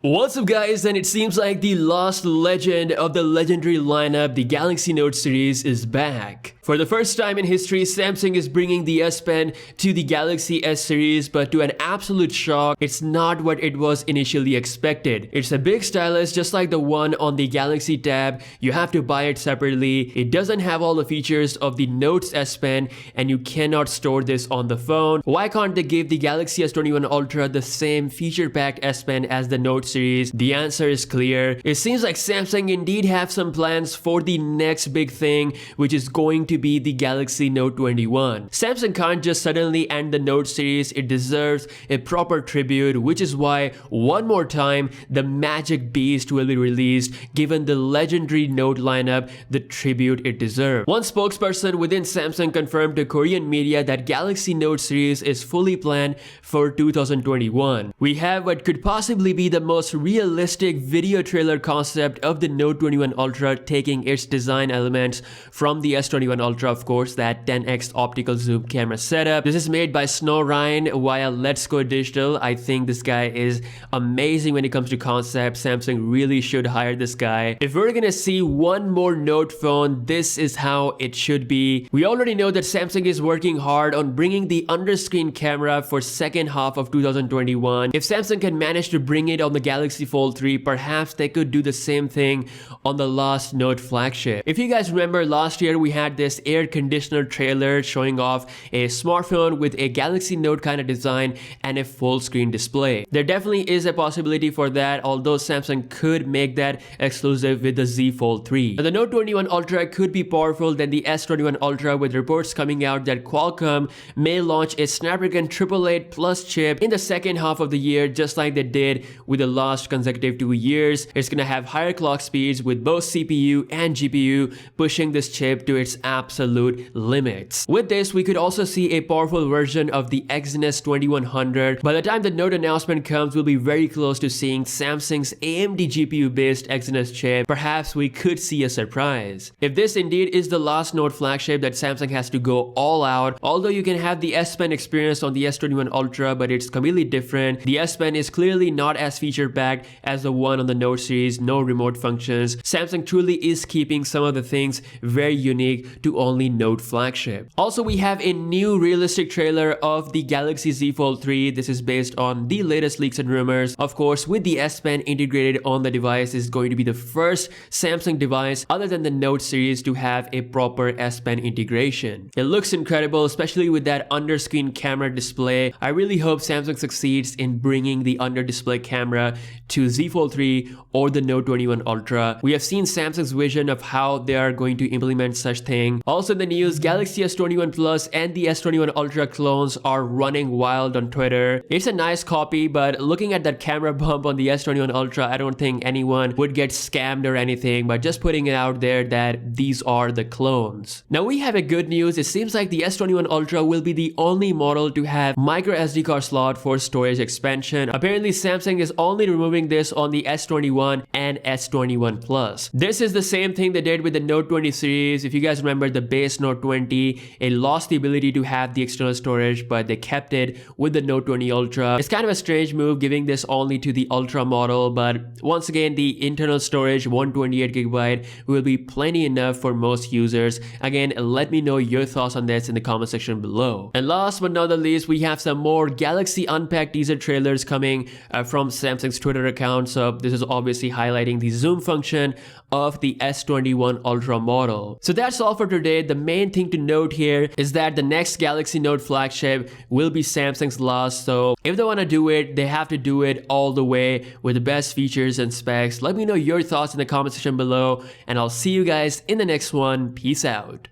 What's up guys, and it seems like the lost legend of the legendary lineup, the Galaxy Note series, is back. For the first time in history, Samsung is bringing the S Pen to the Galaxy S series, but to an absolute shock, it's not what it was initially expected. It's a big stylus just like the one on the Galaxy Tab. You have to buy it separately. It doesn't have all the features of the Note's S Pen, and you cannot store this on the phone. Why can't they give the Galaxy S21 Ultra the same feature-packed S Pen as the Note series? The answer is clear. It seems like Samsung indeed have some plans for the next big thing, which is going to be the Galaxy Note 21. Samsung can't just suddenly end the Note series. It deserves a proper tribute, which is why one more time the Magic Beast will be released, given the legendary Note lineup the tribute it deserves. One spokesperson within Samsung confirmed to Korean media that Galaxy Note series is fully planned for 2021. We have what could possibly be the most realistic video trailer concept of the Note 21 Ultra, taking its design elements from the S21 Ultra, of course, that 10x optical zoom camera setup. This is made by Snow Ryan via Let's Go Digital. I think this guy is amazing when it comes to concept. Samsung really should hire this guy. If we're gonna see one more Note phone, this is how it should be. We already know that Samsung is working hard on bringing the under-screen camera for second half of 2021. If Samsung can manage to bring it on the Galaxy Fold 3, perhaps they could do the same thing on the last Note flagship. If you guys remember, last year we had this air conditioner trailer showing off a smartphone with a Galaxy Note kind of design and a full screen display. There definitely is a possibility for that, although Samsung could make that exclusive with the Z Fold 3. Now, the Note 21 Ultra could be powerful than the S21 Ultra, with reports coming out that Qualcomm may launch a Snapdragon 888 Plus chip in the second half of the year, just like they did with the last consecutive 2 years. It's gonna have higher clock speeds with both CPU and GPU, pushing this chip to its absolute limits. With this, we could also see a powerful version of the Exynos 2100. By the time the Note announcement comes, we'll be very close to seeing Samsung's AMD GPU based Exynos chip. Perhaps we could see a surprise. If this indeed is the last Note flagship that Samsung has to go all out, although you can have the S Pen experience on the S21 Ultra, but it's completely different. The S Pen is clearly not as feature packed as the one on the Note series, no remote functions. Samsung truly is keeping some of the things very unique to only Note flagship. Also, we have a new realistic trailer of the Galaxy Z Fold 3. This is based on the latest leaks and rumors. Of course, with the S Pen integrated on the device, is going to be the first Samsung device other than the Note series to have a proper S Pen integration. It looks incredible, especially with that under-screen camera display. I really hope Samsung succeeds in bringing the under-display camera to Z Fold 3 or the Note 21 Ultra. We have seen Samsung's vision of how they are going to implement such thing. Also in the news, Galaxy S21 Plus and the S21 Ultra clones are running wild on Twitter. It's a nice copy, but looking at that camera bump on the S21 Ultra, I don't think anyone would get scammed or anything, but just putting it out there that these are the clones. Now we have a good news. It seems like the S21 Ultra will be the only model to have micro SD card slot for storage expansion. Apparently Samsung is only removing this on the S21 and S21 Plus. This is the same thing they did with the Note 20 series. If you guys remember the base Note 20, it lost the ability to have the external storage, but they kept it with the Note 20 Ultra. It's kind of a strange move giving this only to the Ultra model, but once again, the internal storage 128GB will be plenty enough for most users. Again, let me know your thoughts on this in the comment section below. And last but not the least, we have some more Galaxy Unpacked teaser trailers coming from Samsung's Twitter account. So this is obviously highlighting the zoom function of the S21 Ultra model. So that's all for today. The main thing to note here is that the next Galaxy Note flagship will be Samsung's last. So if they want to do it, they have to do it all the way with the best features and specs. Let me know your thoughts in the comment section below, and I'll see you guys in the next one. Peace out.